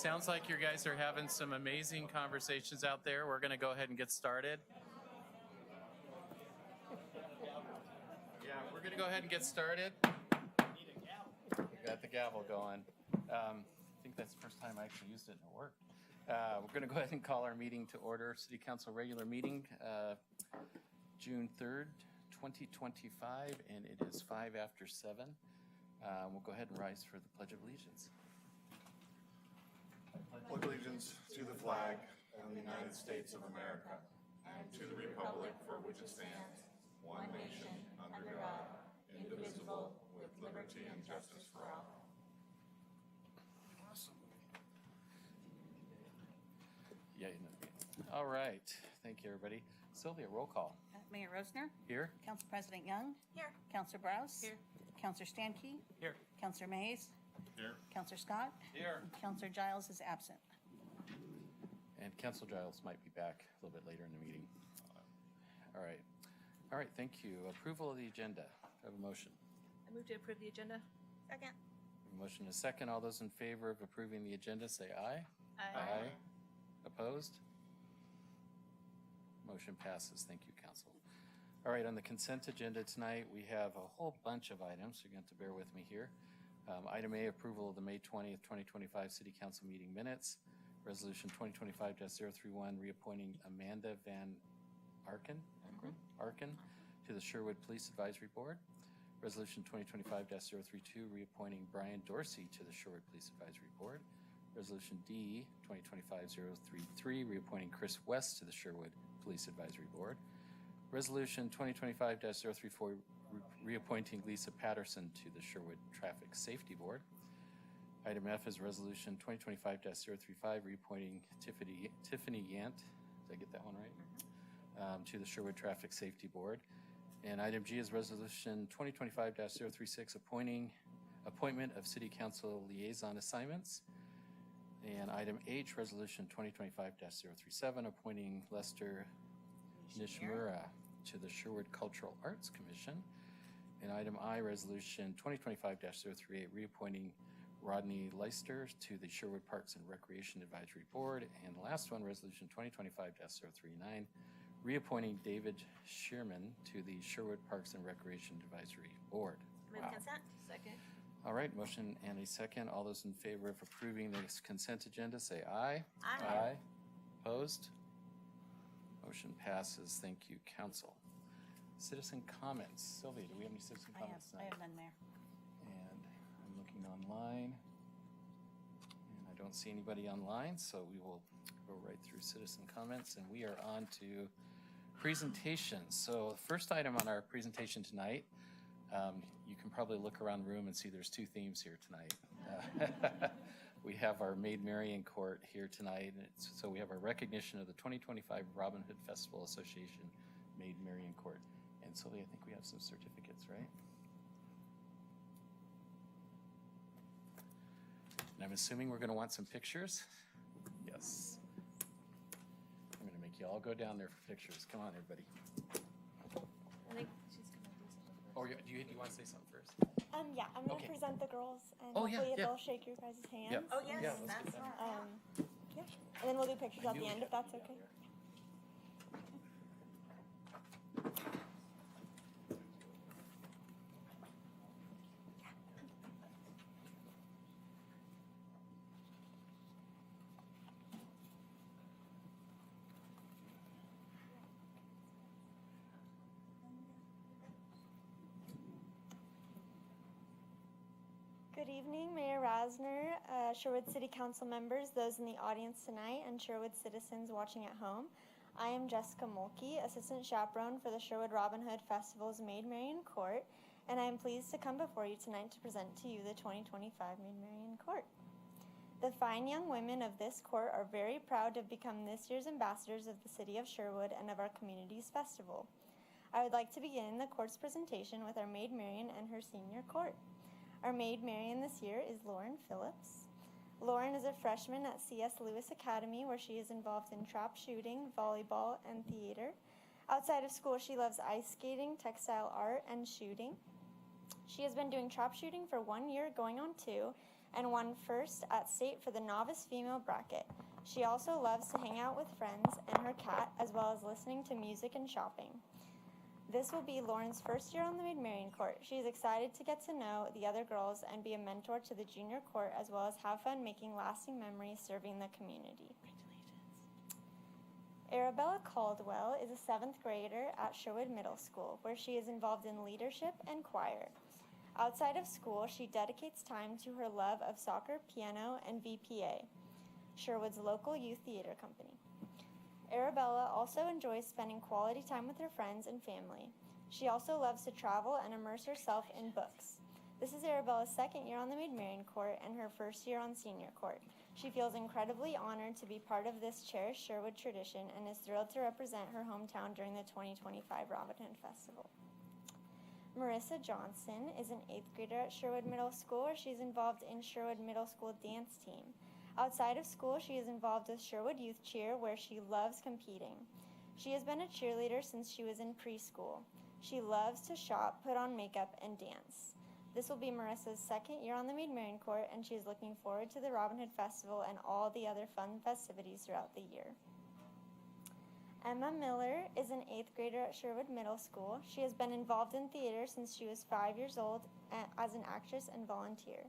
sounds like you guys are having some amazing conversations out there. We're going to go ahead and get started. Yeah, we're going to go ahead and get started. We got the gavel going. I think that's the first time I actually used it and it worked. We're going to go ahead and call our meeting to order. City Council regular meeting, June 3rd, 2025, and it is 5 after 7. We'll go ahead and rise for the Pledge of Allegiance. I pledge allegiance to the flag of the United States of America and to the republic for which it stands, one nation, under God, indivisible, with liberty and justice for all. Awesome. Yeah, you know. All right. Thank you, everybody. Sylvia, roll call. Mayor Rosner? Here. Council President Young? Here. Councilor Browse? Here. Councilor Stankey? Here. Councilor Mays? Here. Councilor Scott? Here. Councilor Giles is absent. And Council Giles might be back a little bit later in the meeting. All right. All right, thank you. Approval of the agenda. I have a motion. I move to approve the agenda. Second. A motion is second. All those in favor of approving the agenda say aye. Aye. Opposed? Motion passes. Thank you, Council. All right, on the consent agenda tonight, we have a whole bunch of items. You're going to have to bear with me here. Item A, approval of the May 20th, 2025 City Council meeting minutes. Resolution 2025-031, reappointing Amanda Van Arken to the Sherwood Police Advisory Board. Resolution 2025-032, reappointing Brian Dorsey to the Sherwood Police Advisory Board. Resolution D, 2025-033, reappointing Chris West to the Sherwood Police Advisory Board. Resolution 2025-034, reappointing Lisa Patterson to the Sherwood Traffic Safety Board. Item F is Resolution 2025-035, reappointing Tiffany Yant, did I get that one right? To the Sherwood Traffic Safety Board. And item G is Resolution 2025-036, appointment of City Council liaison assignments. And item H, Resolution 2025-037, appointing Lester Nishimura to the Sherwood Cultural Arts Commission. And item I, Resolution 2025-038, reappointing Rodney Leister to the Sherwood Parks and Recreation Advisory Board. And the last one, Resolution 2025-039, reappointing David Shearman to the Sherwood Parks and Recreation Advisory Board. Move consent. Second. All right, motion and a second. All those in favor of approving this consent agenda say aye. Aye. Opposed? Motion passes. Thank you, Council. Citizen comments. Sylvia, do we have any citizen comments I tonight? have none, Mayor. And I'm looking online, and I don't see anybody online, so we will go right through citizen comments, and we are on to presentations. So the first item on our presentation tonight, you can probably look around the room and see there's two themes here tonight. We have our Maid Marian Court here tonight. So we have our recognition of the 2025 Robin Hood Festival Association Maid Marian Court. And Sylvia, I think we have some certificates, right? And I'm assuming we're going to want some pictures. Yes. I'm going to make you all go down there for pictures. Come on, everybody. I think she's going to do something. Oh, do you want to say something first? Yeah, I'm gonna Okay. present the girls, and Oh, yeah, hopefully yeah. they'll shake your guys' hands. Yeah. Oh, yes, Yeah, let's get that's that. right. Yeah, and then we'll do pictures at the end if that's okay. Good evening, Mayor Rosner, Sherwood City Council members, those in the audience tonight, and Sherwood citizens watching at home. I am Jessica Mulkey, Assistant Chaperone for the Sherwood Robin Hood Festival's Maid Marian Court, and I am pleased to come before you tonight to present to you the 2025 Maid Marian Court. The fine young women of this court are very proud to have become this year's ambassadors of the City of Sherwood and of our community's festival. I would like to begin the court's presentation with our Maid Marian and her senior court. Our Maid Marian this year is Lauren Phillips. Lauren is a freshman at C.S. Lewis Academy, where she is involved in trap shooting, volleyball, and theater. Outside of school, she loves ice skating, textile art, and shooting. She has been doing trap shooting for 1 year, going on 2, and won first at state for the novice female bracket. She also loves to hang out with friends and her cat, as well as listening to music and shopping. This will be Lauren's first year on the Maid Marian court. She is excited to get to know the other girls and be a mentor to the junior court, as well as have fun making lasting memories serving the community. Arabella Caldwell is a 7th grader at Sherwood Middle School, where she is involved in leadership and choir. Outside of school, she dedicates time to her love of soccer, piano, and VPA, Sherwood's local youth theater company. Arabella also enjoys spending quality time with her friends and family. She also loves to travel and immerse herself in books. This is Arabella's 2nd year on the Maid Marian court and her 1st year on senior court. She feels incredibly honored to be part of this cherished Sherwood tradition and is thrilled to represent her hometown during the 2025 Robin Hood Festival. Marissa Johnson is an 8th grader at Sherwood Middle School, where she is involved in Sherwood Middle School dance team. Outside of school, she is involved with Sherwood Youth Cheer, where she loves competing. She has been a cheerleader since she was in preschool. She loves to shop, put on makeup, and dance. This will be Marissa's 2nd year on the Maid Marian court, and she is looking forward to the Robin Hood Festival and all the other fun festivities throughout the year. Emma Miller is an 8th grader at Sherwood Middle School. She has been involved in theater since she was 5 years old as an actress and volunteer.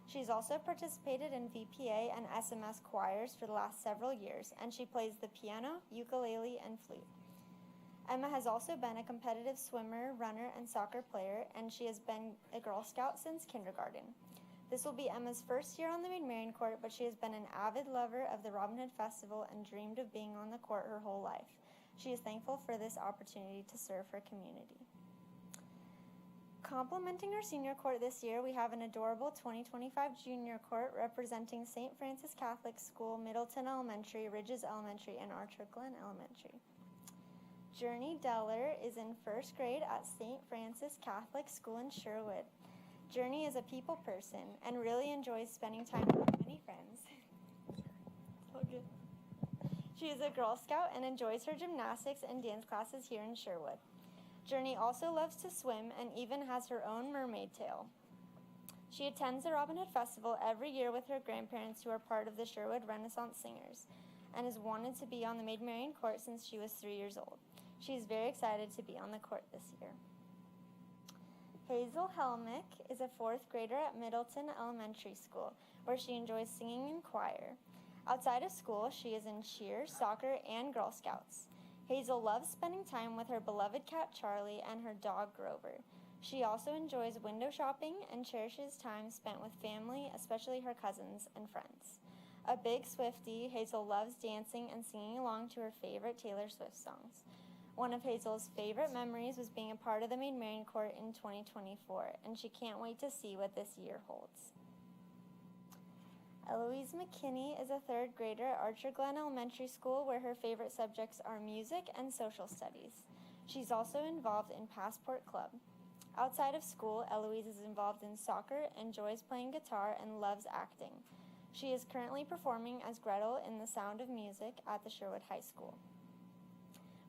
She's also participated in VPA and SMS choirs for the last several years, and she plays the piano, ukulele, and flute. Emma has also been a competitive swimmer, runner, and soccer player, and she has been a Girl Scout since kindergarten. This will be Emma's 1st year on the Maid Marian court, but she has been an avid lover of the Robin Hood Festival and dreamed of being on the court her whole life. She is thankful for this opportunity to serve her community. Complementing our senior court this year, we have an adorable 2025 junior court representing St. Francis Catholic School, Middleton Elementary, Ridges Elementary, and Archer Glen Elementary. Journey Deller is in 1st grade at St. Francis Catholic School in Sherwood. Journey is a people person and really enjoys spending time with many friends. So good. She is a Girl Scout and enjoys her gymnastics and dance classes here in Sherwood. Journey also loves to swim and even has her own mermaid tail. She attends the Robin Hood Festival every year with her grandparents, who are part of the Sherwood Renaissance Singers, and has wanted to be on the Maid Marian court since she was 3 years old. She is very excited to be on the court this year. Hazel Helmick is a 4th grader at Middleton Elementary School, where she enjoys singing in choir. Outside of school, she is in cheer, soccer, and Girl Scouts. Hazel loves spending time with her beloved cat Charlie and her dog Grover. She also enjoys window shopping and cherishes time spent with family, especially her cousins and friends. A big Swiftie, Hazel loves dancing and singing along to her favorite Taylor Swift songs. One of Hazel's favorite memories was being a part of the Maid Marian court in 2024, and she can't wait to see what this year holds. Eloise McKinney is a 3rd grader at Archer Glen Elementary School, where her favorite subjects are music and social studies. She's also involved in Passport Club. Outside of school, Eloise is involved in soccer, enjoys playing guitar, and loves acting. She is currently performing as Gretel in The Sound of Music at the Sherwood High School.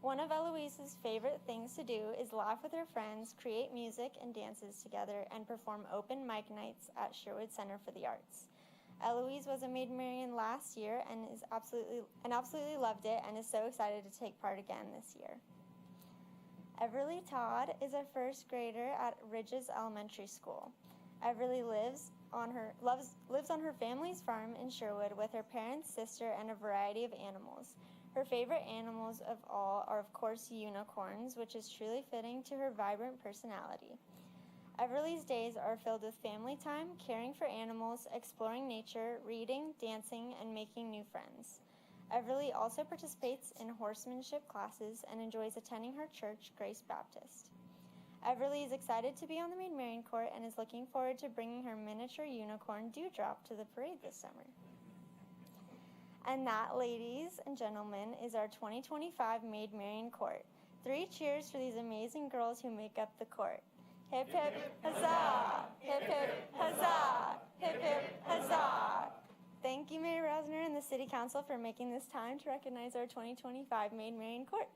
One of Eloise's favorite things to do is laugh with her friends, create music and dances together, and perform open mic nights at Sherwood Center for the Arts. Eloise was a Maid Marian last year and absolutely loved it, and is so excited to take part again this year. Everly Todd is a 1st grader at Ridges Elementary School. Everly lives on her family's farm in Sherwood with her parents, sister, and a variety of animals. Her favorite animals of all are, of course, unicorns, which is truly fitting to her vibrant personality. Everly's days are filled with family time, caring for animals, exploring nature, reading, dancing, and making new friends. Everly also participates in horsemanship classes and enjoys attending her church, Grace Baptist. Everly is excited to be on the Maid Marian court and is looking forward to bringing her miniature unicorn Dewdrop to the parade this summer. And that, ladies and gentlemen, is our 2025 Maid Marian court. 3 cheers for these amazing girls who make up the court. Hip hip huzzah! Hip hip huzzah! Hip hip huzzah! Thank you, Mayor Rosner and the City Council, for making this time to recognize our 2025 Maid Marian court.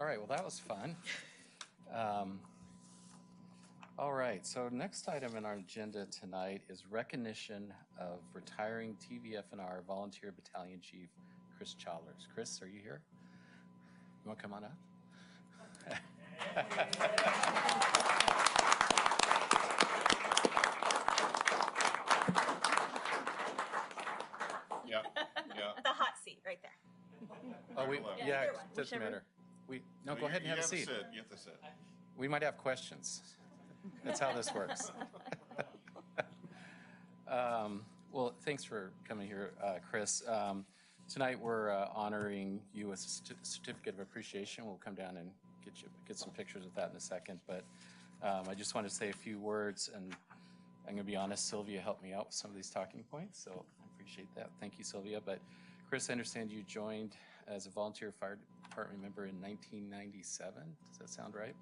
All right, well, that was fun. All right, so next item in our agenda tonight is recognition of retiring TVF&R Volunteer Battalion Chief Chris Chalers. Chris, are you here? You want to come on up? Yeah, yeah. The hot seat right there. Oh, yeah, Either one, doesn't whichever. matter. No, go ahead and have a seat. You have to sit. We might have questions. That's how this works. Well, thanks for coming here, Chris. Tonight we're honoring you with a certificate of appreciation. We'll come down and get some pictures of that in a second. But I just want to say a few words, and I'm going to be honest, Sylvia helped me out with some of these talking points, so I appreciate that. Thank you, Sylvia. But Chris, I understand you joined as a volunteer fire department member in 1997. Does that sound right?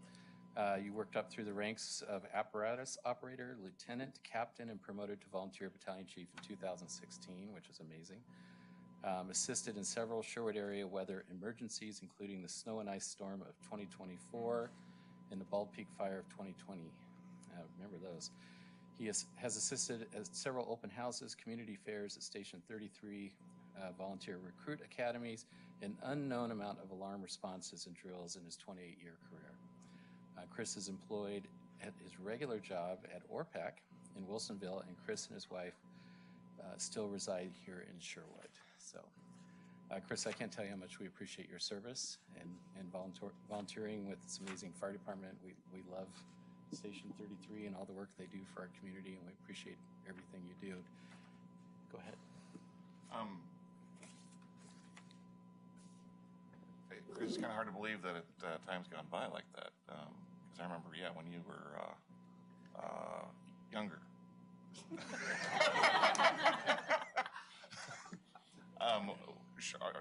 You worked up through the ranks of apparatus operator, lieutenant, captain, and promoted to volunteer battalion chief in 2016, which is amazing. Assisted in several Sherwood area weather emergencies, including the snow and ice storm of 2024 and the Bald Peak fire of 2020. Remember those. He has assisted at several open houses, community fairs at Station 33, volunteer recruit academies, an unknown amount of alarm responses and drills in his 28-year career. Chris is employed at his regular job at ORPAC in Wilsonville, and Chris and his wife still reside here in Sherwood. So, Chris, I can't tell you how much we appreciate your service and volunteering with this amazing fire department. We love Station 33 and all the work they do for our community, and we appreciate everything you do. Go ahead. It's kind of hard to believe that time's gone by like that. Because I remember, when you were younger.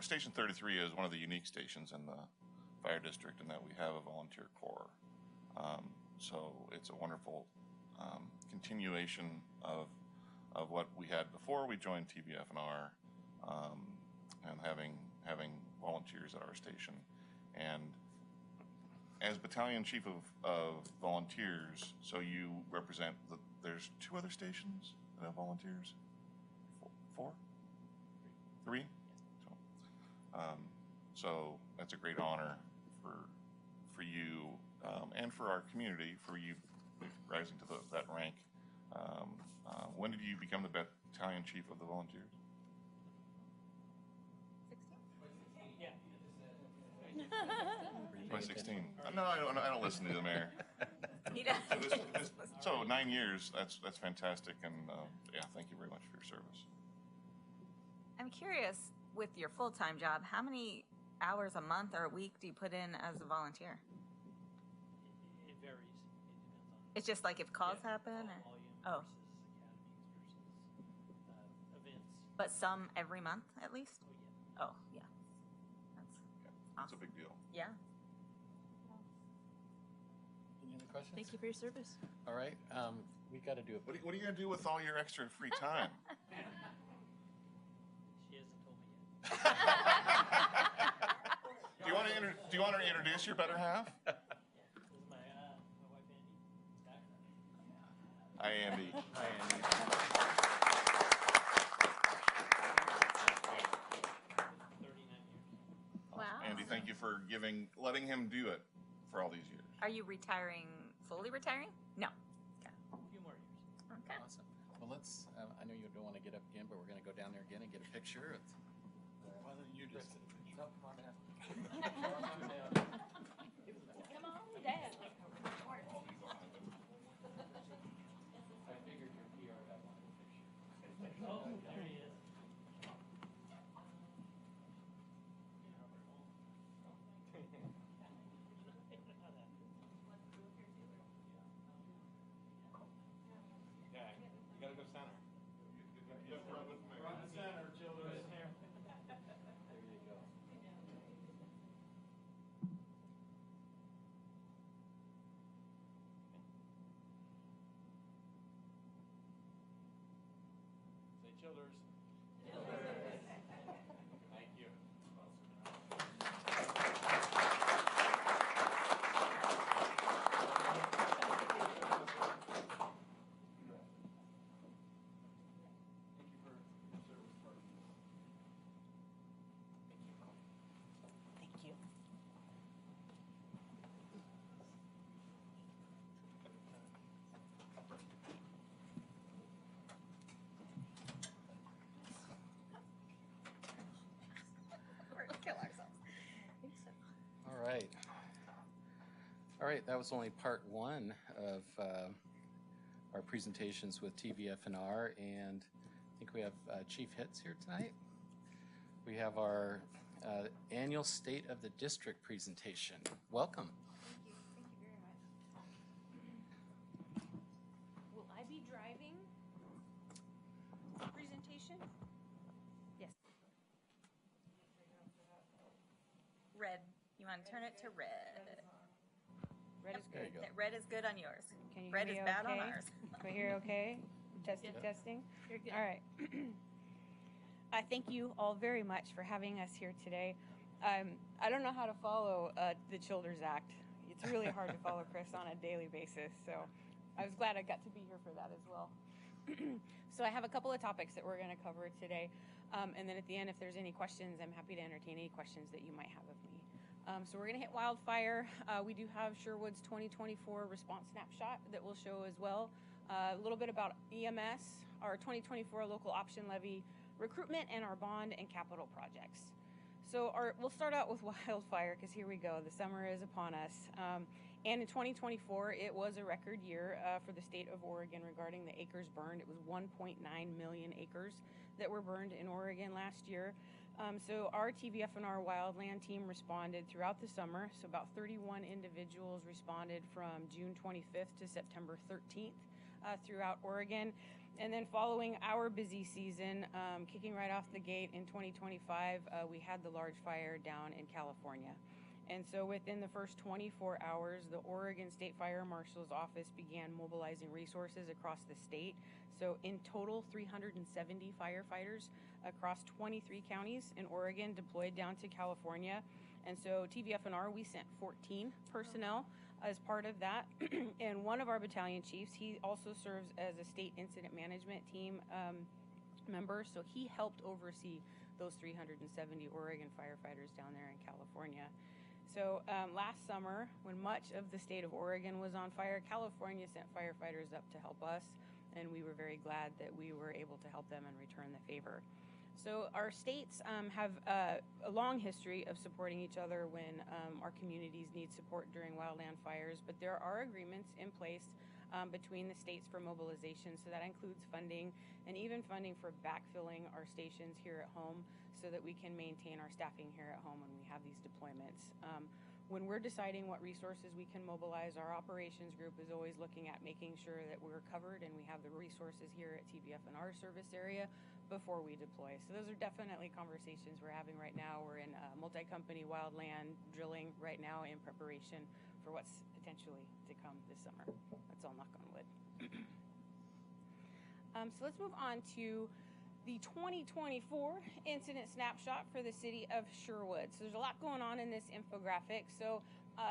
Station 33 is one of the unique stations in the fire district in that we have a volunteer corps. So it's a wonderful continuation of what we had before we joined TBF&R, and having volunteers at our station. And as battalion chief of volunteers, so you represent there's 2 other stations that have volunteers? 4? 3? So that's a great honor for you and for our community, for you rising to that rank. When did you become the battalion chief of the volunteers? 2016. No, I don't listen to the mayor. He does. So 9 years. That's fantastic, and thank you very much for your service. I'm curious, with your full-time job, how many hours a month or a week do you put in as a volunteer? It varies. It depends on. It's just like if calls happen, or Volume oh, versus academies versus events. but some every month at least. Oh, Oh, yeah. That's a big deal. Yeah. Any other questions? Thank you for your service. All right, we got to do What are you going to do with all your extra free time? She hasn't told me yet. Do you want to introduce your better half? This is my wife Andy. Back. Hi, Andy. 39 years. Wow. Andy, thank you for letting him do it for all these years. Are you fully retiring? No. Okay. A few more years. Okay. Awesome. Well, let's, I know you don't want to get up again, but we're going to go down there again and get a picture. Why don't you just get a picture? No, come on down. Come on, Dad. I figured your PR had one picture. Oh, there he is. Yeah, you got to go center. Front and center, children. There you go. Say childers. Thank you. All right, that was only part one of our presentations with TVFNR, and I think we have Chief Hitz here tonight. We have our annual State of the District presentation. Welcome. Thank you very much. Will I be driving the presentation? Yes. Red. You want to turn it to red. Red is There good. you go. Red is good on yours. Can you Red hear is me bad on okay? ours. Can we hear okay? Testing, Yep. testing. You're good. All right. I thank you all very much for having us here today. I don't know how to follow the Childers Act. It's really hard to follow Chris on a daily basis, so I was glad I got to be here for that as well. So I have a couple of topics that we're going to cover today, and then at the end, if there's any questions, I'm happy to entertain any questions that you might have of me. So we're going to hit wildfire. We do have Sherwood's 2024 response snapshot that we'll show as well. A little bit about EMS, our 2024 local option levy recruitment, and our bond and capital projects. So we'll start out with wildfire because here we go. The summer is upon us. And in 2024, it was a record year for the state of Oregon regarding the acres burned. It was 1.9 million acres that were burned in Oregon last year. So our TVFNR wildland team responded throughout the summer. So about 31 individuals responded from June 25th to September 13th throughout Oregon. And then following our busy season, kicking right off the gate in 2025, we had the large fire down in California. And so within the first 24 hours, the Oregon State Fire Marshal's Office began mobilizing resources across the state. So in total, 370 firefighters across 23 counties in Oregon deployed down to California. And so TVFNR, we sent 14 personnel as part of that. And one of our battalion chiefs, he also serves as a state incident management team member. So he helped oversee those 370 Oregon firefighters down there in California. So last summer, when much of the state of Oregon was on fire, California sent firefighters up to help us, and we were very glad that we were able to help them and return the favor. So our states have a long history of supporting each other when our communities need support during wildland fires, but there are agreements in place between the states for mobilization. So that includes funding and even funding for backfilling our stations here at home so that we can maintain our staffing here at home when we have these deployments. When we're deciding what resources we can mobilize, our operations group is always looking at making sure that we're covered and we have the resources here at TVFNR service area before we deploy. So those are definitely conversations we're having right now. We're in multi-company wildland drilling right now in preparation for what's potentially to come this summer. Let's all knock on wood. So let's move on to the 2024 incident snapshot for the city of Sherwood. So there's a lot going on in this infographic. So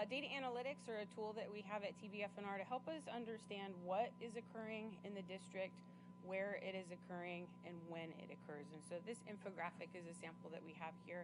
data analytics are a tool that we have at TVFNR to help us understand what is occurring in the district, where it is occurring, and when it occurs. And so this infographic is a sample that we have here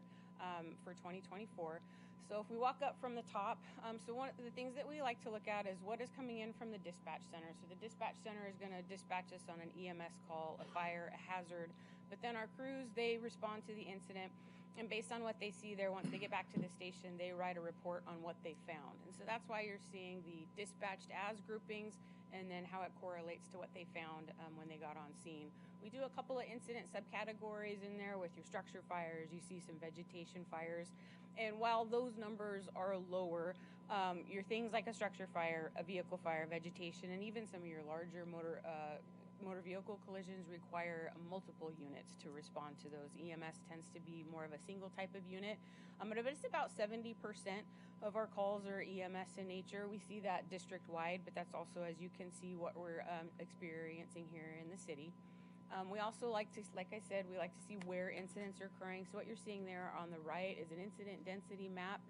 for 2024. So if we walk up from the top, so one of the things that we like to look at is what is coming in from the dispatch center. So the dispatch center is going to dispatch us on an EMS call, a fire, a hazard. But then our crews, they respond to the incident. And based on what they see there, once they get back to the station, they write a report on what they found. And so that's why you're seeing the dispatched as groupings and then how it correlates to what they found when they got on scene. We do a couple of incident subcategories in there with your structure fires. You see some vegetation fires. And while those numbers are lower, your things like a structure fire, a vehicle fire, vegetation, and even some of your larger motor vehicle collisions require multiple units to respond to those. EMS tends to be more of a single type of unit. But it's about 70% of our calls are EMS in nature. We see that district-wide, but that's also, as you can see, what we're experiencing here in the city. We also like to, like I said, we like to see where incidents are occurring. So what you're seeing there on the right is an incident density map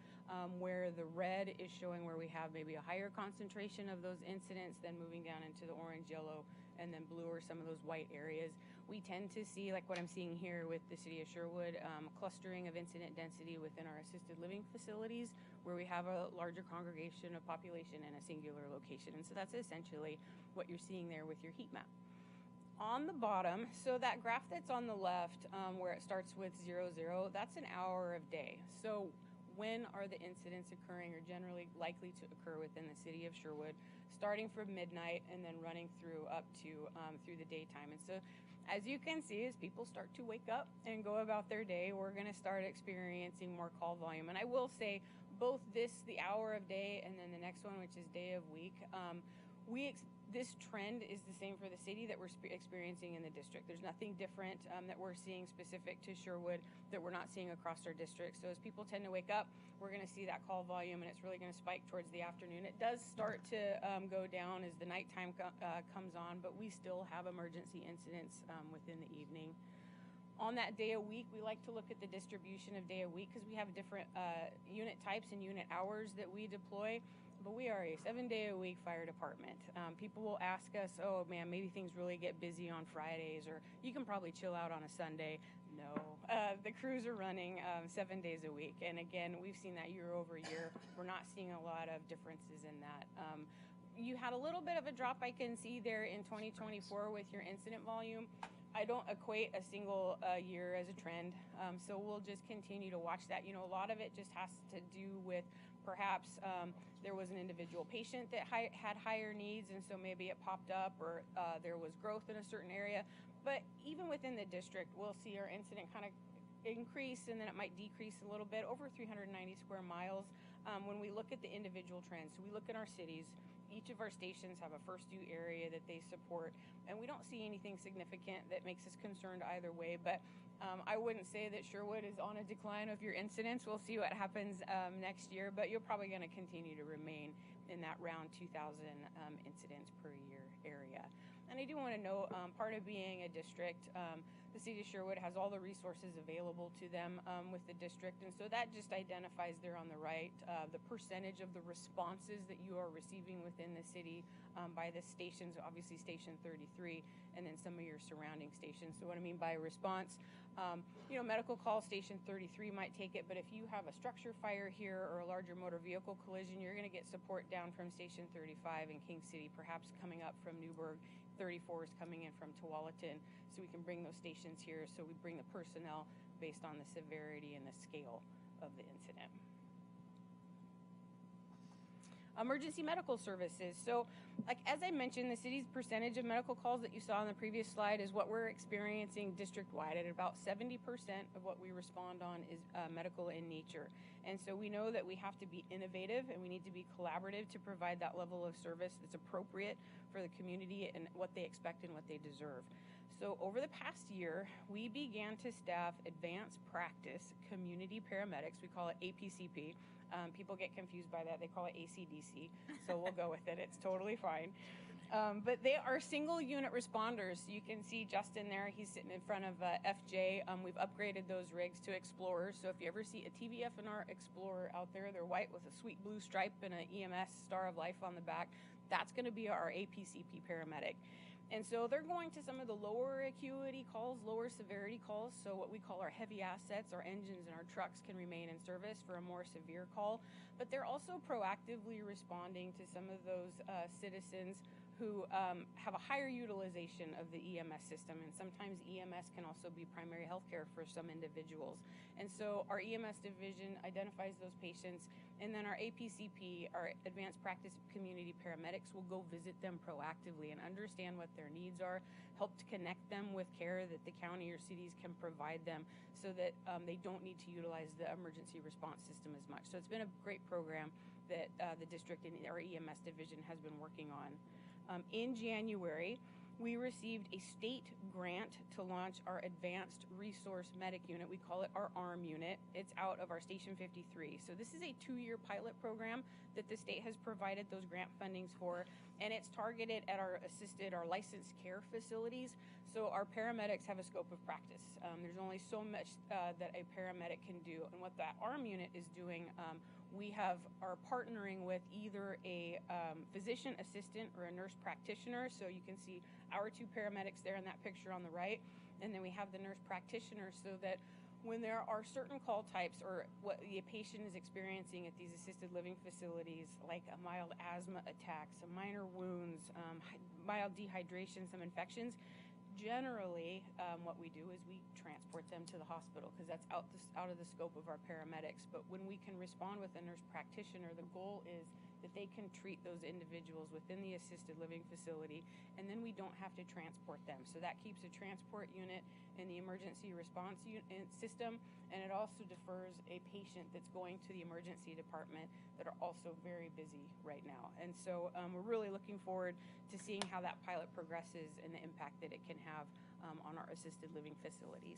where the red is showing where we have maybe a higher concentration of those incidents, then moving down into the orange, yellow, and then blue are some of those white areas. We tend to see, like what I'm seeing here with the city of Sherwood, clustering of incident density within our assisted living facilities where we have a larger congregation of population in a singular location. And so that's essentially what you're seeing there with your heat map. On the bottom, so that graph that's on the left where it starts with 00, that's an hour of day. So when are the incidents occurring or generally likely to occur within the city of Sherwood, starting from midnight and then running through up to through the daytime. And so as you can see, as people start to wake up and go about their day, we're going to start experiencing more call volume. And I will say both the hour of day and then the next one, which is day of week, this trend is the same for the city that we're experiencing in the district. There's nothing different that we're seeing specific to Sherwood that we're not seeing across our district. So as people tend to wake up, we're going to see that call volume, and it's really going to spike towards the afternoon. It does start to go down as the nighttime comes on, but we still have emergency incidents within the evening. On that day of week, we like to look at the distribution of day of week because we have different unit types and unit hours that we deploy. But we are a 7-day-a-week fire department. People will ask us, oh man, maybe things really get busy on Fridays, or you can probably chill out on a Sunday. No, the crews are running 7 days a week. And again, we've seen that year over year. We're not seeing a lot of differences in that. You had a little bit of a drop I can see there in 2024 with your incident volume. I don't equate a single year as a trend, so we'll just continue to watch that. You know, a lot of it just has to do with perhaps there was an individual patient that had higher needs, and so maybe it popped up, or there was growth in a certain area. But even within the district, we'll see our incident kind of increase, and then it might decrease a little bit over 390 square miles when we look at the individual trends. So we look at our cities. Each of our stations have a first due area that they support, and we don't see anything significant that makes us concerned either way. But I wouldn't say that Sherwood is on a decline of your incidents. We'll see what happens next year, but you're probably going to continue to remain in that round 2,000 incidents per year area. And I do want to note, part of being a district, the city of Sherwood has all the resources available to them with the district, and so that just identifies there on the right the percentage of the responses that you are receiving within the city by the stations, obviously Station 33, and then some of your surrounding stations. So what I mean by response, medical call Station 33 might take it, but if you have a structure fire here or a larger motor vehicle collision, you're going to get support down from Station 35 in King City, perhaps coming up from Newburgh. 34 is coming in from Tualatin, so we can bring those stations here, so we bring the personnel based on the severity and the scale of the incident. Emergency medical services. So, like as I mentioned, the city's percentage of medical calls that you saw on the previous slide is what we're experiencing district-wide. At about 70% of what we respond on is medical in nature. And so we know that we have to be innovative and we need to be collaborative to provide that level of service that's appropriate for the community and what they expect and what they deserve. So over the past year, we began to staff advanced practice community paramedics. We call it APCP. People get confused by that. They call it ACDC, so we'll go with it. It's totally fine. But they are single unit responders. You can see Justin there. He's sitting in front of FJ. We've upgraded those rigs to Explorers. So if you ever see a TVF&R Explorer out there, they're white with a sweet blue stripe and an EMS Star of Life on the back. That's going to be our APCP paramedic. And so they're going to some of the lower acuity calls, lower severity calls. So what we call our heavy assets, our engines and our trucks can remain in service for a more severe call. But they're also proactively responding to some of those citizens who have a higher utilization of the EMS system. And sometimes EMS can also be primary health care for some individuals. And so our EMS division identifies those patients, and then our APCP, our Advanced Practice Community Paramedics, will go visit them proactively and understand what their needs are, help to connect them with care that the county or cities can provide them so that they don't need to utilize the emergency response system as much. So it's been a great program that the district and our EMS division has been working on. In January, we received a state grant to launch our Advanced Resource Medic Unit. We call it our ARM unit. It's out of our Station 53. So this is a 2-year pilot program that the state has provided those grant fundings for, and it's targeted at our licensed care facilities. So our paramedics have a scope of practice. There's only so much that a paramedic can do. And what that ARM unit is doing, we are partnering with either a physician assistant or a nurse practitioner. So you can see our 2 paramedics there in that picture on the right. And then we have the nurse practitioner, so that when there are certain call types or what the patient is experiencing at these assisted living facilities, like a mild asthma attack, some minor wounds, mild dehydration, some infections, generally, what we do is we transport them to the hospital because that's out of the scope of our paramedics. But when we can respond with a nurse practitioner, the goal is that they can treat those individuals within the assisted living facility, and then we don't have to transport them. So that keeps a transport unit in the emergency response system, and it also defers a patient that's going to the emergency department that are also very busy right now. And so we're really looking forward to seeing how that pilot progresses and the impact that it can have on our assisted living facilities.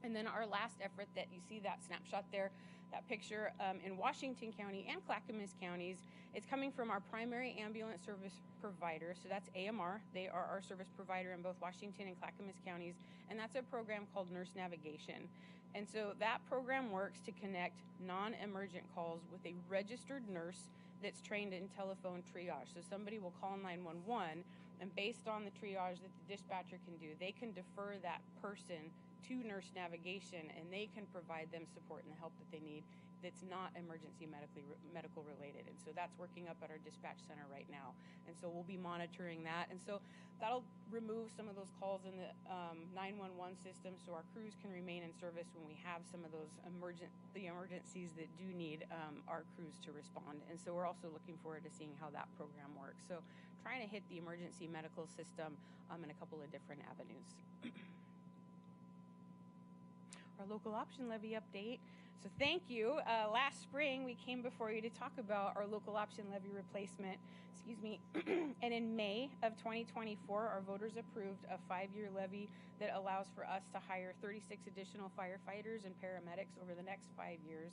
And then our last effort that you see that snapshot there, that picture in Washington County and Clackamas counties, it's coming from our primary ambulance service provider. So that's AMR. They are our service provider in both Washington and Clackamas counties. And that's a program called Nurse Navigation. And so that program works to connect non-emergent calls with a registered nurse that's trained in telephone triage. So somebody will call 911, and based on the triage that the dispatcher can do, they can defer that person to nurse navigation, and they can provide them support and the help that they need that's not emergency medical related. And so that's working up at our dispatch center right now. And so we'll be monitoring that. And so that'll remove some of those calls in the 911 system so our crews can remain in service when we have some of those emergencies that do need our crews to respond. And so we're also looking forward to seeing how that program works. So trying to hit the emergency medical system in a couple of different avenues. Our local option levy update. So thank you. Last spring, we came before you to talk about our local option levy replacement, and in May of 2024, our voters approved a 5-year levy that allows for us to hire 36 additional firefighters and paramedics over the next 5 years.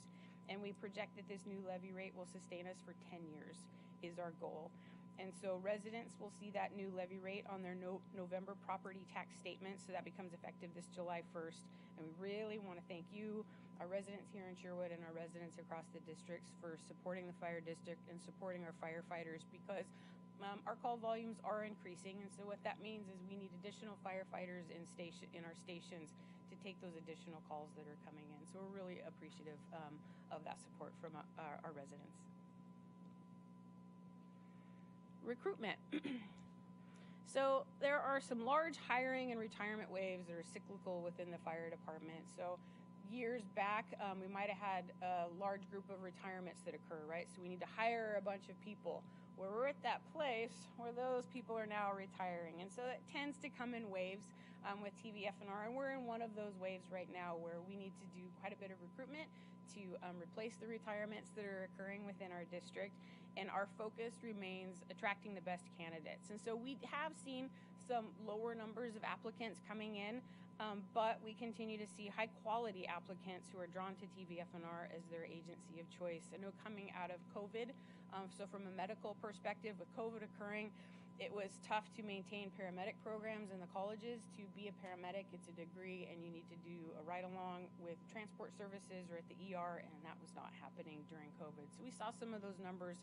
And we project that this new levy rate will sustain us for 10 years is our goal. And so residents will see that new levy rate on their November property tax statement. So that becomes effective this July 1st. And we really want to thank you, our residents here in Sherwood and our residents across the districts, for supporting the fire district and supporting our firefighters, because our call volumes are increasing. And so what that means is we need additional firefighters in our stations to take those additional calls that are coming in. So we're really appreciative of that support from our residents. Recruitment. So there are some large hiring and retirement waves that are cyclical within the fire department. So years back, we might have had a large group of retirements that occur, right? So we need to hire a bunch of people. Well, we're at that place where those people are now retiring. And so it tends to come in waves with TVFNR. And we're in one of those waves right now where we need to do quite a bit of recruitment to replace the retirements that are occurring within our district. And our focus remains attracting the best candidates. And so we have seen some lower numbers of applicants coming in, but we continue to see high quality applicants who are drawn to TVFNR as their agency of choice. I know coming out of COVID, so from a medical perspective, with COVID occurring, it was tough to maintain paramedic programs in the colleges. To be a paramedic, it's a degree, and you need to do a ride-along with transport services or at the ER, and that was not happening during COVID. So we saw some of those numbers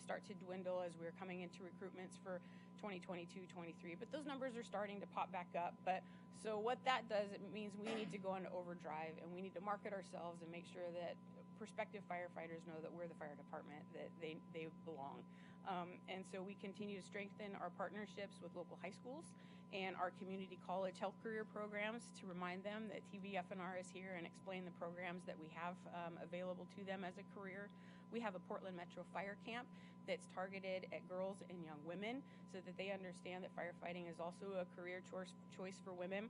start to dwindle as we were coming into recruitments for 2022-23, but those numbers are starting to pop back up. But so what that does, it means we need to go into overdrive, and we need to market ourselves and make sure that prospective firefighters know that we're the fire department, that they belong. And so we continue to strengthen our partnerships with local high schools and our community college health career programs to remind them that TVFNR is here and explain the programs that we have available to them as a career. We have a Portland Metro Fire Camp that's targeted at girls and young women so that they understand that firefighting is also a career choice for women.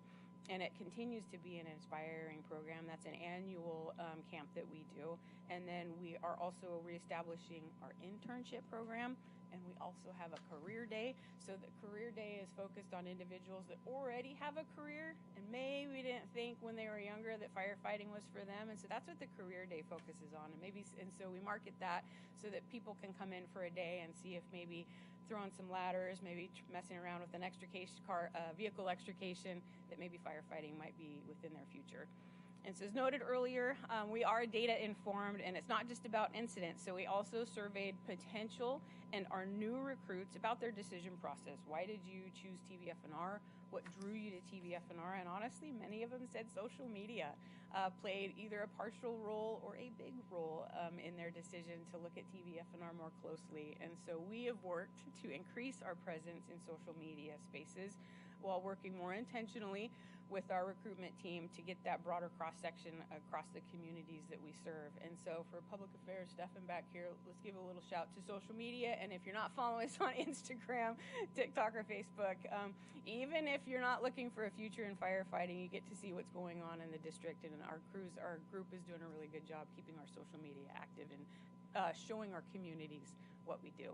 And it continues to be an inspiring program. That's an annual camp that we do. And then we are also reestablishing our internship program. And we also have a career day. So the career day is focused on individuals that already have a career and maybe didn't think when they were younger that firefighting was for them. And so that's what the career day focuses on. And so we market that so that people can come in for a day and see if maybe throwing some ladders, maybe messing around with an vehicle extrication, that maybe firefighting might be within their future. And so as noted earlier, we are data informed, and it's not just about incidents. So we also surveyed potential and our new recruits about their decision process. Why did you choose TVFNR? What drew you to TVFNR? And honestly, many of them said social media played either a partial role or a big role in their decision to look at TVFNR more closely. And so we have worked to increase our presence in social media spaces while working more intentionally with our recruitment team to get that broader cross-section across the communities that we serve. And so for public affairs, Stefan back here, let's give a little shout to social media. And if you're not following us on Instagram, TikTok, or Facebook, even if you're not looking for a future in firefighting, you get to see what's going on in the district. And our group is doing a really good job keeping our social media active and showing our communities what we do.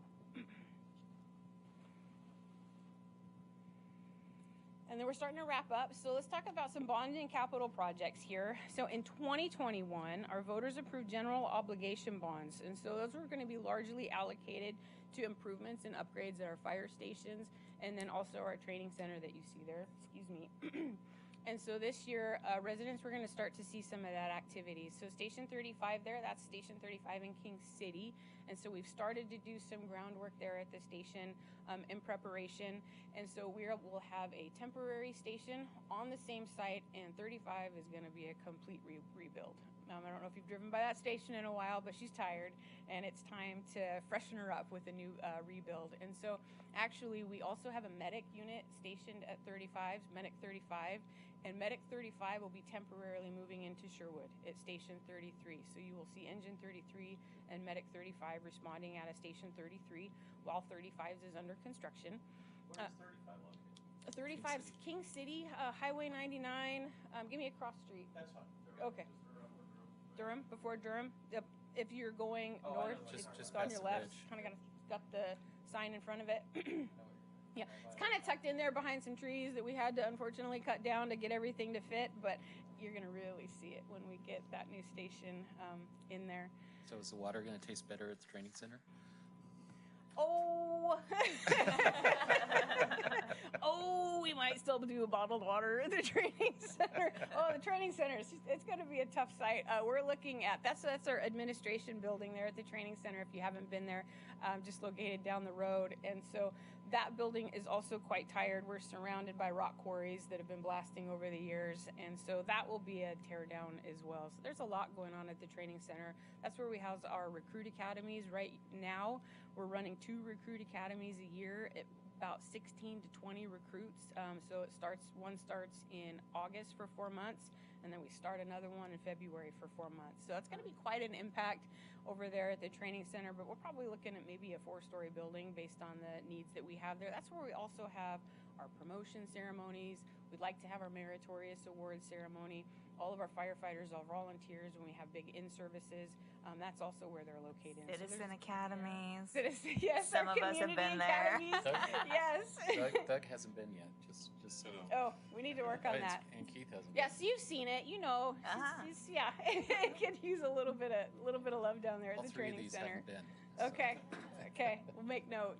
And then we're starting to wrap up. So let's talk about some bond and capital projects here. So in 2021, our voters approved general obligation bonds. And so those were going to be largely allocated to improvements and upgrades at our fire stations and then also our training center that you see there. Excuse me. And so this year, residents were going to start to see some of that activity. So Station 35 there, that's Station 35 in King City. And so we've started to do some groundwork there at the station in preparation. And so we'll have a temporary station on the same site, and 35 is going to be a complete rebuild. I don't know if you've driven by that station in a while, but she's tired, and it's time to freshen her up with a new rebuild. And so actually, we also have a medic unit stationed at 35, Medic 35, and Medic 35 will be temporarily moving into Sherwood at Station 33. So you will see Engine 33 and Medic 35 responding out of Station 33, while 35 is under construction. Where is 35 located? 35's King City, Highway 99. Give me a cross street. That's fine. Okay. Durham, before Durham. If you're going Oh, I know north, where it's just on past your the left. bridge. Kind of got the sign in front of it. Yeah, it's kind of tucked in there behind some trees that we had to unfortunately cut down to get everything to fit, but you're going to really see it when we get that new station in there. So is the water going to taste better at the training center? Oh, oh, we might still do bottled water at the training center. Oh, the training center, it's going to be a tough site. We're looking at, that's our administration building there at the training center, if you haven't been there, just located down the road. And so that building is also quite tired. We're surrounded by rock quarries that have been blasting over the years, and so that will be a tear down as well. So there's a lot going on at the training center. That's where we house our recruit academies. Right now, we're running 2 recruit academies a year at about 16 to 20 recruits. So one starts in August for 4 months, and then we start another one in February for 4 months. So it's going to be quite an impact over there at the training center, but we're probably looking at maybe a 4-story building based on the needs that we have there. That's where we also have our promotion ceremonies. We'd like to have our meritorious awards ceremony. All of our firefighters are volunteers when we have big in-services. That's also where they're located. Citizen academies. Yes, Some our of us have community been there. academies. Doug? Yes. Doug hasn't been yet, just so. Oh, we need to work on that. And Keith hasn't. Yes, you've seen it. You know, yeah, it could use a little bit of love down there at All the 3 of training these center. haven't been. So. Okay, we'll make note.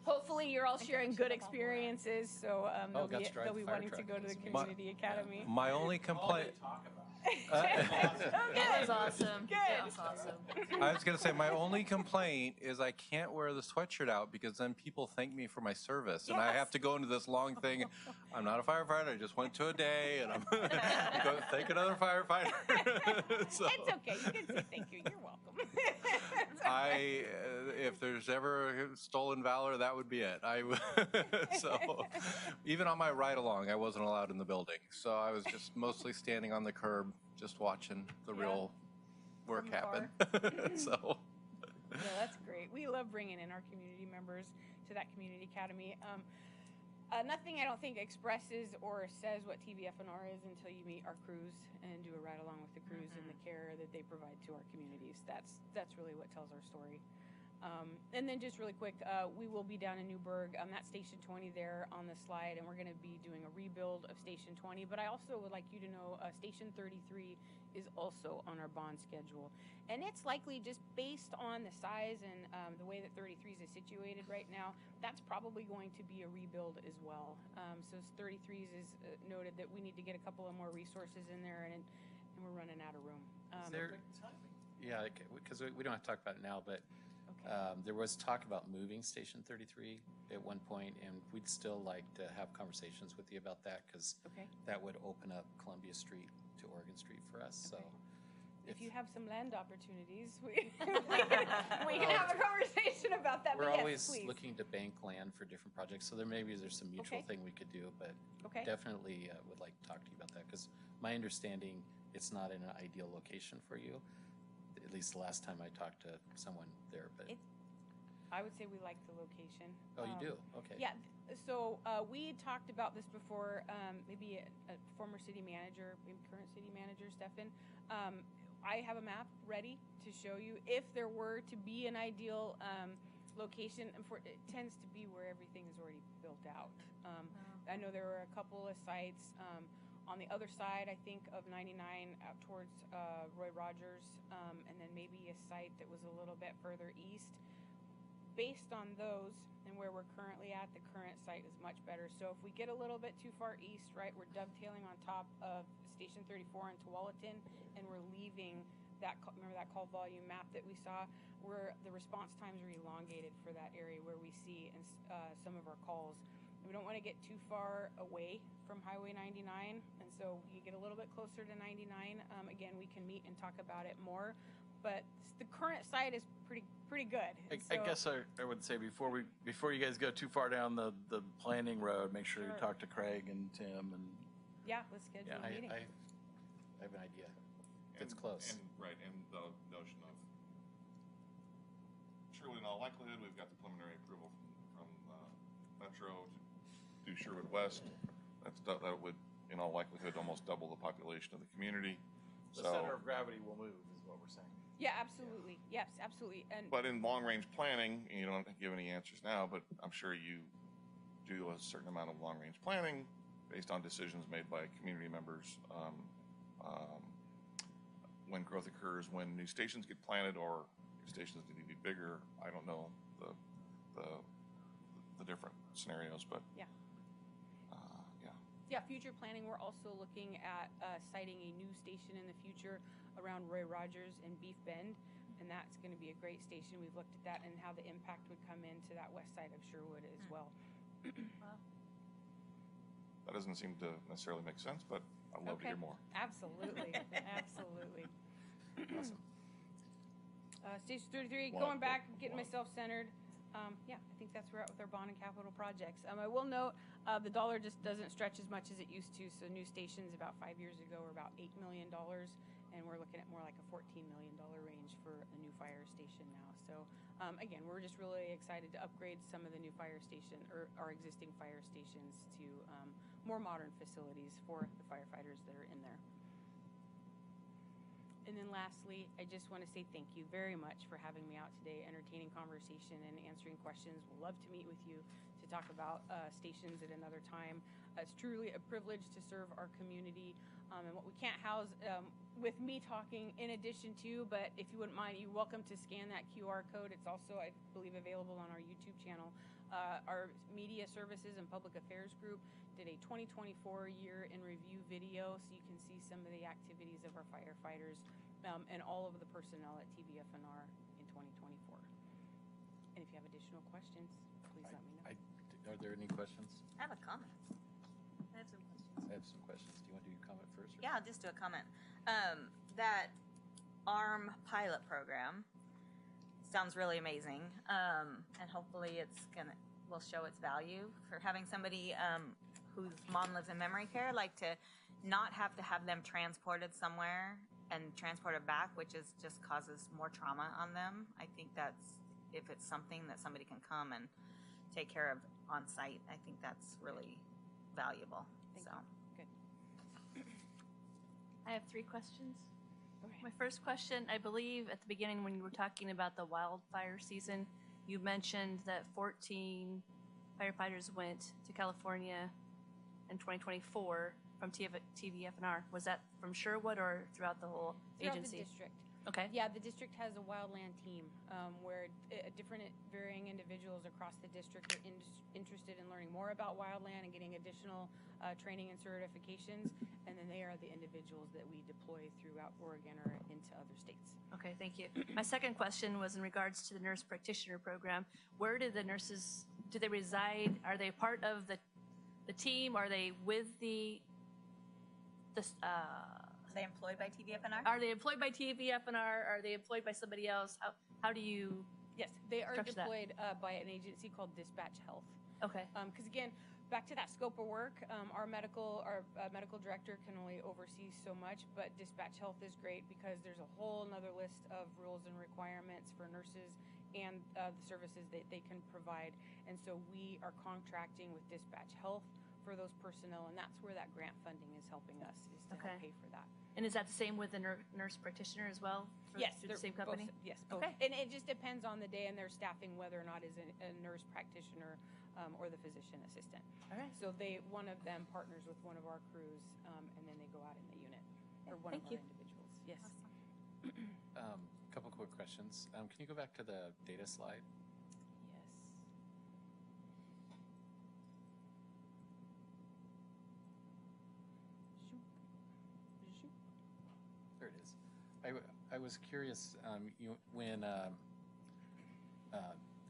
Hopefully, you're all sharing good experiences, so got to drive they'll be the fire wanting to truck. go to the That's community academy. My only complaint. Talk about That was awesome. Good. That was awesome. I was gonna say my only complaint is I can't wear the sweatshirt out because then people thank me for my service, and I have to go into this long thing. I'm not a firefighter. I just went to a day, and I'm go thank another firefighter. So, It's okay. You can say thank you. You're welcome. if there's ever stolen valor, that would be it. So even on my ride along, I wasn't allowed in the building, so I was just mostly standing on the curb, just watching the real work From happen. So. No, that's great. We love bringing in our community members to that community academy. Nothing, I don't think, expresses or says what TBF&R is until you meet our crews and do a ride along with the crews and the care that they provide to our communities. That's really what tells our story. And then just really quick, we will be down in Newburgh. That's Station 20 there on the slide, and we're going to be doing a rebuild of Station 20. But I also would like you to know Station 33 is also on our bond schedule. And it's likely, just based on the size and the way that 33s is situated right now, that's probably going to be a rebuild as well. So 33s is noted that we need to get a couple of more resources in there, and we're running out of room. Is there, yeah, because we don't have to talk about it now, but there was talk about moving Station 33 at one point, and we'd still like to have conversations with you about that, because that would open up Columbia Street to Oregon Street for us. So if you have some land opportunities, we can have a conversation about that. We're but yes, always please. looking to bank land for different projects, so there's some mutual Okay. thing we could do, but Okay. definitely would like to talk to you about that, because my understanding, it's not in an ideal location for you, at least the last time I talked to someone there, but, I would say we like the location. oh, you do? Okay. Yeah, so we talked about this before, maybe a former city manager, maybe current city manager, Stefan. I have a map ready to show you if there were to be an ideal location. And it tends to be where everything is already built out. I know there were a couple of sites on the other side, I think, of 99 out towards Roy Rogers, and then maybe a site that was a little bit further east. Based on those and where we're currently at, the current site is much better. So if we get a little bit too far east, right, we're dovetailing on top of Station 34 in Tualatin, and we're leaving that, remember that call volume map that we saw, where the response times are elongated for that area where we see some of our calls. We don't want to get too far away from Highway 99, and so you get a little bit closer to 99. Again, we can meet and talk about it more, but the current site is pretty good. I guess I would say before you guys go too far down the planning road, make sure you Sure. talk to Craig and Tim and Yeah, let's schedule Yeah, a meeting. I have an idea. It's close. And the notion of, surely in all likelihood, we've got the preliminary approval from Metro to do Sherwood West. That would, in all likelihood, almost double the population of the community. the center of gravity will move, is what we're saying. Yeah, absolutely. Yes, absolutely. And But in long-range planning, you don't have to give any answers now, but I'm sure you do a certain amount of long-range planning based on decisions made by community members when growth occurs, when new stations get planted or new stations need to be bigger. I don't know the different scenarios, but Yeah. yeah. yeah, future planning, we're also looking at siting a new station in the future around Roy Rogers and Beef Bend, and that's going to be a great station. We've looked at that and how the impact would come into that west side of Sherwood as well. That doesn't seem to necessarily make sense, but I'd love to hear more. Absolutely. Absolutely. Awesome. Station 33, One- going back, getting one. myself centered. Yeah, I think that's where we're at with our bond and capital projects. I will note the dollar just doesn't stretch as much as it used to. So new stations about 5 years ago were about $8 million, and we're looking at more like a $14 million range for a new fire station now. So again, we're just really excited to upgrade some of the new fire station or our existing fire stations to more modern facilities for the firefighters that are in there. And then lastly, I just want to say thank you very much for having me out today, entertaining conversation and answering questions. We'll love to meet with you to talk about stations at another time. It's truly a privilege to serve our community, and what we can't house with me talking in addition to, but if you wouldn't mind, you're welcome to scan that QR code. It's also, I believe, available on our YouTube channel. Our media services and public affairs group did a 2024 year in review video, so you can see some of the activities of our firefighters and all of the personnel at TVFNR in 2024. And if you have additional questions, please let me know. Are there any questions? I have a comment. I have some questions. I have some questions. Do you want to do your comment first? or- Yeah, I'll just do a comment. That ARM pilot program sounds really amazing, and hopefully will show its value for having somebody whose mom lives in memory care, like to not have to have them transported somewhere and transported back, which just causes more trauma on them. I think that's, if it's something that somebody can come and take care of on site, I think that's really valuable. Thank So. you. Good. I have 3 questions. Go ahead. My first question, I believe at the beginning when you were talking about the wildfire season, you mentioned that 14 firefighters went to California in 2024 from TVFNR. Was that from Sherwood or throughout the whole Throughout agency? the district. Okay. Yeah, the district has a wildland team where different varying individuals across the district are interested in learning more about wildland and getting additional training and certifications, and then they are the individuals that we deploy throughout Oregon or into other states. Okay, thank you. My second question was in regards to the nurse practitioner program. Where do the nurses, do they reside? Are they part of the team? Are they with the Are they employed by TVFNR? Are they employed by TVFNR? Are they employed by somebody else? How do you? Yes, they are Structure that. deployed by an agency called Dispatch Health. Okay. Because again, back to that scope of work, our medical director can only oversee so much, but Dispatch Health is great because there's a whole nother list of rules and requirements for nurses and the services that they can provide. And so we are contracting with Dispatch Health for those personnel, and that's where that grant funding is helping us, is to help pay for that. And is that the same with the nurse practitioner as well? Yes, through the same company. Yes, both. Okay. And it just depends on the day and their staffing, whether or not is a nurse practitioner or the physician assistant. All right. So one of them partners with one of our crews, and then they go out in the unit or one Thank of our you. individuals. Yes. Couple quick questions. Can you go back to the data slide? Yes. Shoop. Shoop. There it is. I was curious, when the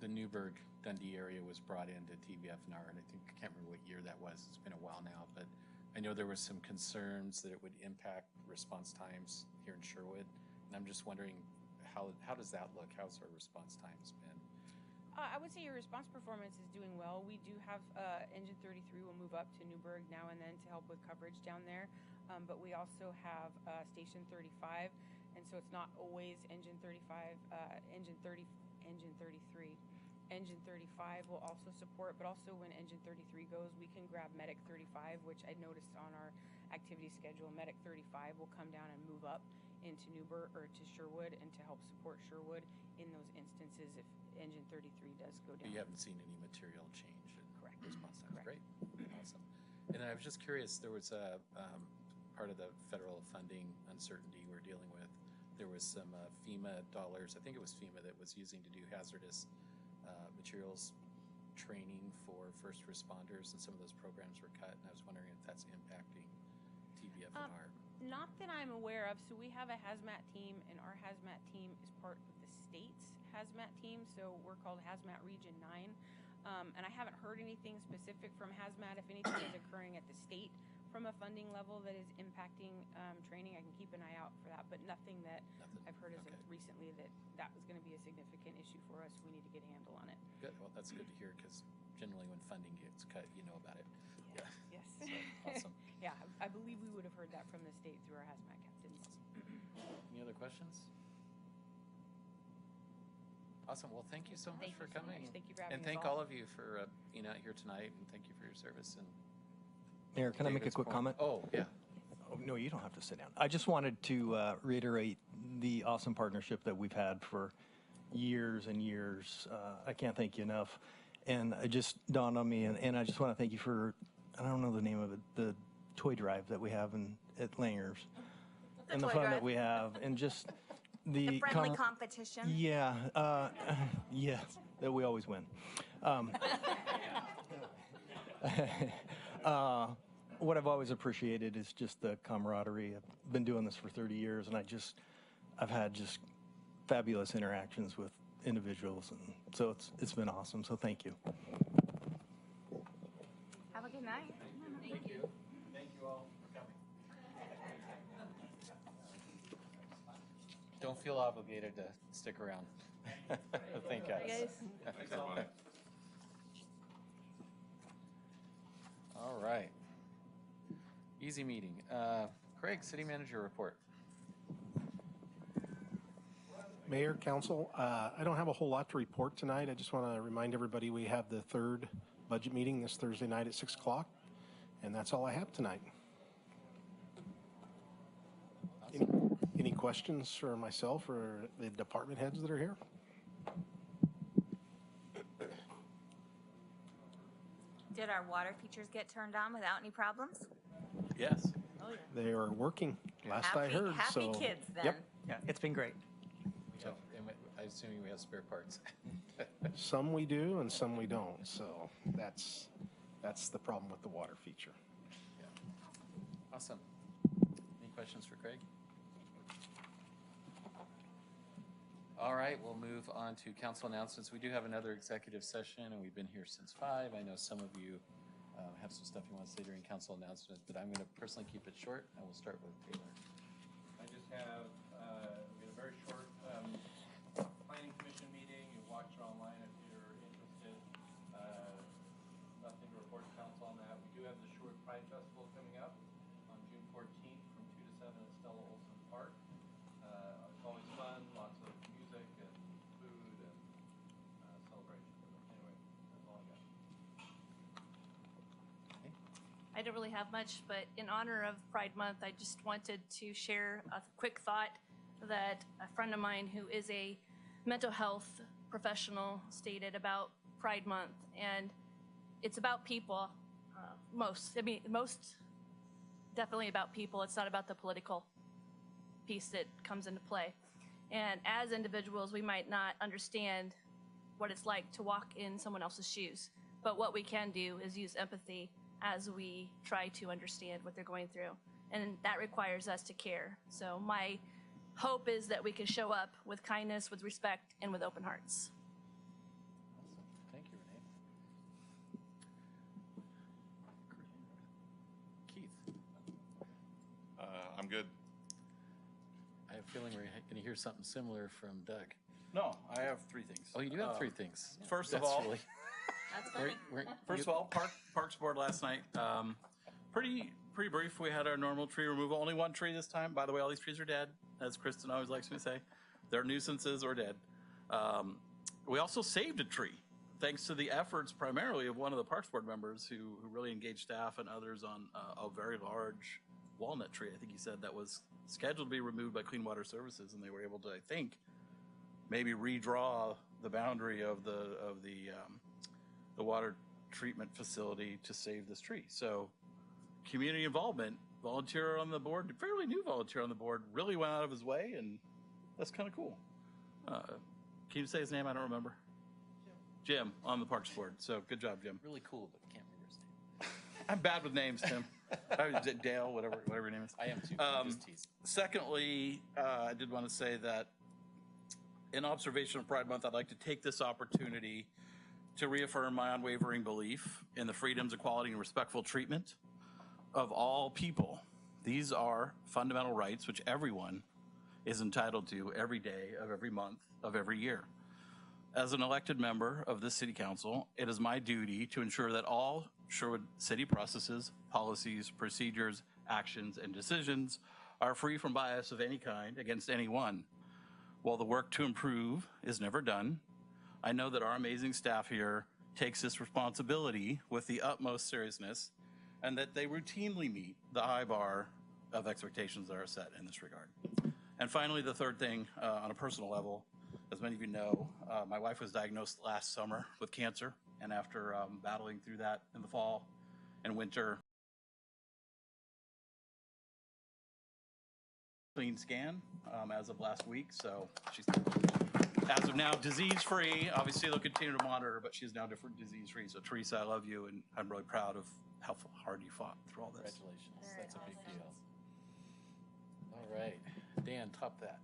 Newburgh Dundee area was brought into TVFNR, and I can't remember what year that was. It's been a while now, but I know there was some concerns that it would impact response times here in Sherwood, and I'm just wondering how does that look? How's our response times been? I would say your response performance is doing well. We do have Engine 33 will move up to Newburgh now and then to help with coverage down there. But we also have Station 35, and so it's not always Engine 35, Engine 33. Engine 35 will also support, but also when Engine 33 goes, we can grab Medic 35, which I noticed on our activity schedule. Medic 35 will come down and move up into Newburgh or to Sherwood and to help support Sherwood in those instances if Engine 33 does go down. You haven't seen any material change in Correct. response times. Correct. Great. Awesome. And I was just curious, there was a part of the federal funding uncertainty we're dealing with. There was some FEMA dollars, I think it was FEMA, that was using to do hazardous materials training for first responders, and some of those programs were cut, and I was wondering if that's impacting TVFNR. Not that I'm aware of. So we have a hazmat team, and our hazmat team is part of the state's hazmat team. So we're called Hazmat Region 9. And I haven't heard anything specific from hazmat. If anything is occurring at the state from a funding level that is impacting training, I can keep an eye out for that. But nothing that I've heard as of recently that was going to be a significant issue for us. We need to get a handle on it. Good. Well, that's good to hear, because generally when funding gets cut, you know about it. Yeah. Yes. So, awesome. Yeah, I believe we would have heard that from the state through our hazmat captains. Any other questions? Awesome. Well, thank you so much for coming. Thank you for having And us thank all. all of you for being out here tonight, and thank you for your service. And Mayor, can I make a David's quick point- comment? Oh, yeah. Oh, no, you don't have to sit down. I just wanted to reiterate the awesome partnership that we've had for years and years. I can't thank you enough. And it just dawned on me, and I just want to thank you for, I don't know the name of it, the toy drive that we have at Langers. And the toy fun drive. that we have, and just the Friendly competition. Yeah, yes, that we always win. What I've always appreciated is just the camaraderie. I've been doing this for 30 years, and I've had just fabulous interactions with individuals, and so it's been awesome. So thank you. Have a good night. Thank you. Thank you all for coming. Don't feel obligated to stick around. Thank you guys. Thanks, everybody. All right. Easy meeting. Craig, City Manager report. Mayor, Council, I don't have a whole lot to report tonight. I just want to remind everybody we have the third budget meeting this Thursday night at 6 o'clock, and that's all I have tonight. Any questions for myself or the department heads that are here? Did our water features get turned on without any problems? Yes. Oh, yeah. They are working, last I heard. Happy so, kids then. Yep. Yeah, it's been great. I assume we have spare parts. Some we do and some we don't. So that's the problem with the water feature. Yeah. Awesome. Any questions for Craig? All right, we'll move on to council announcements. We do have another executive session, and we've been here since 5. I know some of you have some stuff you want to say during council announcements, but I'm going to personally keep it short. I will start with Taylor. just have, we had a very short planning commission meeting. You can watch it online if you're interested. Nothing to report to council on that. We do have the Sherwood Pride Festival coming up on June 14th from 2 to 7 at Stella Olson Park. It's always fun, lots of music and food and celebration. Anyway, that's all I got. I don't really have much, but in honor of Pride Month, I just wanted to share a quick thought that a friend of mine who is a mental health professional stated about Pride Month. And it's about people, most definitely about people. It's not about the political piece that comes into play. And as individuals, we might not understand what it's like to walk in someone else's shoes. But what we can do is use empathy as we try to understand what they're going through. And that requires us to care. So my hope is that we can show up with kindness, with respect, and with open hearts. Awesome. Thank you, Renee. Keith? I'm good. I have a feeling we're going to hear something similar from Doug. No, I have three things. Oh, you do have three things. First of That's all, really- That's funny. First of all, Parks Board last night, pretty brief. We had our normal tree removal. Only one tree this time. By the way, all these trees are dead, as Kristen always likes me to say. They're nuisances or dead. We also saved a tree, thanks to the efforts primarily of one of the Parks Board members who really engaged staff and others on a very large walnut tree. I think he said that was scheduled to be removed by Clean Water Services, and they were able to, I think, maybe redraw the boundary of the water treatment facility to save this tree. So community involvement, volunteer on the board, fairly new volunteer on the board, really went out of his way, and that's kind of cool. Can you say his name? I don't remember. Jim on the Parks Board. So good job, Jim. Really cool, but can't remember his name. I'm bad with names, Tim. Dale, whatever your name is. I am too. I'm just teasing. Secondly, I did want to say that in observation of Pride Month, I'd like to take this opportunity to reaffirm my unwavering belief in the freedoms, equality, and respectful treatment of all people. These are fundamental rights which everyone is entitled to every day of every month of every year. As an elected member of this city council, it is my duty to ensure that all Sherwood city processes, policies, procedures, actions, and decisions are free from bias of any kind against anyone. While the work to improve is never done, I know that our amazing staff here takes this responsibility with the utmost seriousness, and that they routinely meet the high bar of expectations that are set in this regard. And finally, the third thing, on a personal level, as many of you know, my wife was diagnosed last summer with cancer, and after battling through that in the fall and winter, clean scan as of last week, so she's, as of now, disease-free. Obviously, they'll continue to monitor her, but she's now different disease-free. So, Teresa, I love you, and I'm really proud of how hard you fought through all this. Congratulations. That's a big deal. All right. Dan, top that.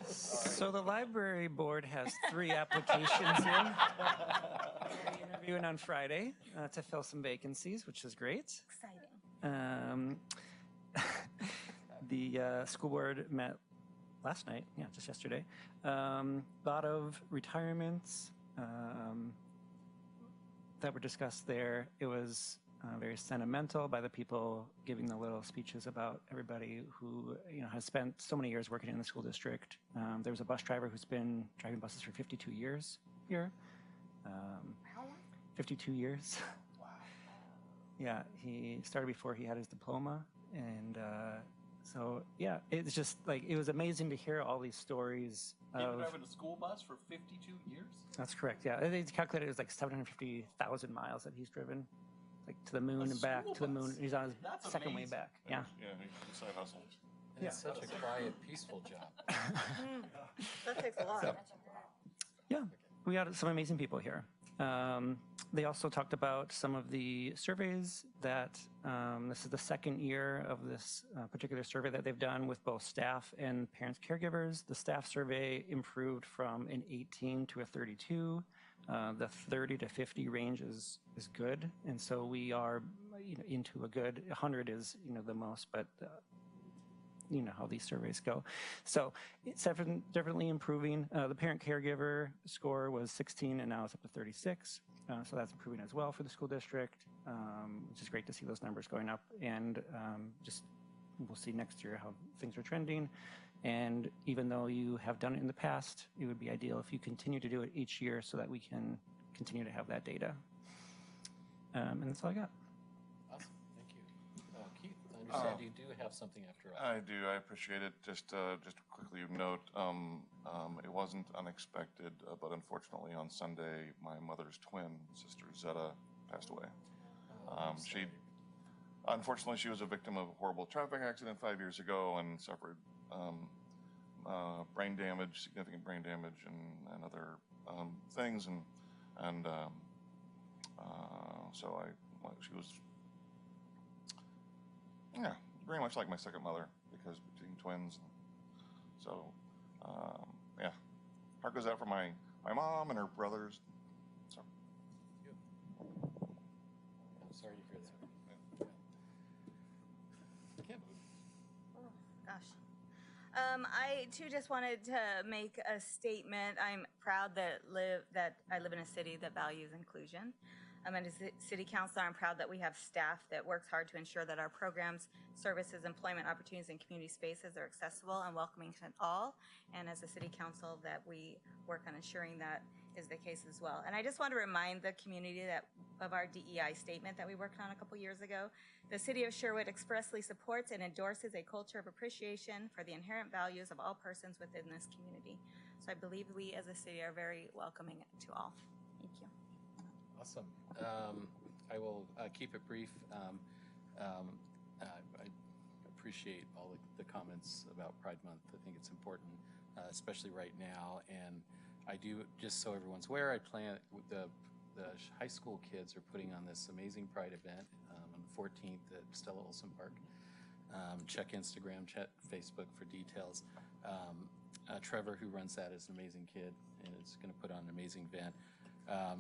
So the library board has 3 applications in. We're interviewing on Friday to fill some vacancies, which is great. Exciting. The school board met last night, just yesterday. Lot of retirements that were discussed there. It was very sentimental by the people giving the little speeches about everybody who has spent so many years working in the school district. There was a bus driver who's been driving buses for 52 years here. How long? 52 years. Wow. Yeah, he started before he had his diploma, and so yeah, it's just like it was amazing to hear all these stories. You've been driving a school bus for 52 years? That's correct. Yeah, they calculated it was like 750,000 miles that he's driven. Like to the moon and back, to the moon. He's on his second way back. Yeah. Yeah, he side hustles. And it's such a quiet, peaceful job. That takes a lot. Yeah, we got some amazing people here. They also talked about some of the surveys that this is the second year of this particular survey that they've done with both staff and parents caregivers. The staff survey improved from an 18 to a 32. The 30 to 50 range is good, and so we are into a good 100 is the most, but you know how these surveys go. So it's definitely improving. The parent caregiver score was 16 and now it's up to 36. So that's improving as well for the school district, which is great to see those numbers going up. And just we'll see next year how things are trending. And even though you have done it in the past, it would be ideal if you continue to do it each year so that we can continue to have that data. And that's all I got. Awesome, thank you. Keith, I understand you do have something after all. I do. I appreciate it. Just quickly note, it wasn't unexpected, but unfortunately on Sunday, my mother's twin sister Zetta passed away. Unfortunately, she was a victim of a horrible traffic accident 5 years ago and suffered brain damage, significant brain damage, and other things, and so she was, yeah, very much like my second mother because being twins. So, yeah, heart goes out for my mom and her brothers. So, I'm sorry to hear that. Kim. Gosh. I too just wanted to make a statement. I'm proud that I live in a city that values inclusion. I'm a city councilor. I'm proud that we have staff that works hard to ensure that our programs, services, employment opportunities, and community spaces are accessible and welcoming to all. And as a city council, that we work on ensuring that is the case as well. And I just want to remind the community of our DEI statement that we worked on a couple years ago. The city of Sherwood expressly supports and endorses a culture of appreciation for the inherent values of all persons within this community. So I believe we as a city are very welcoming to all. Thank you. Awesome. I will keep it brief. I appreciate all the comments about Pride Month. I think it's important, especially right now. And I do, just so everyone's aware, the high school kids are putting on this amazing Pride event on the 14th at Stella Olson Park. Check Instagram, check Facebook for details. Trevor, who runs that, is an amazing kid and is going to put on an amazing event.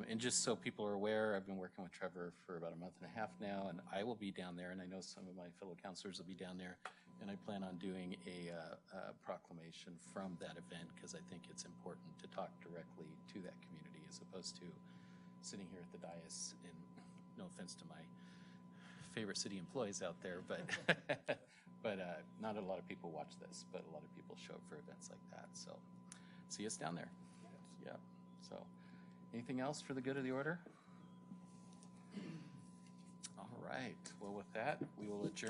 And just so people are aware, I've been working with Trevor for about a month and a half now, and I will be down there, and I know some of my fellow counselors will be down there, and I plan on doing a proclamation from that event because I think it's important to talk directly to that community as opposed to sitting here at the dais, and no offense to my favorite city employees out there, but not a lot of people watch this, but a lot of people show up for events like that, so see us down there. Yeah, so. Anything else for the good of the order? All right. Well, with that, we will adjourn.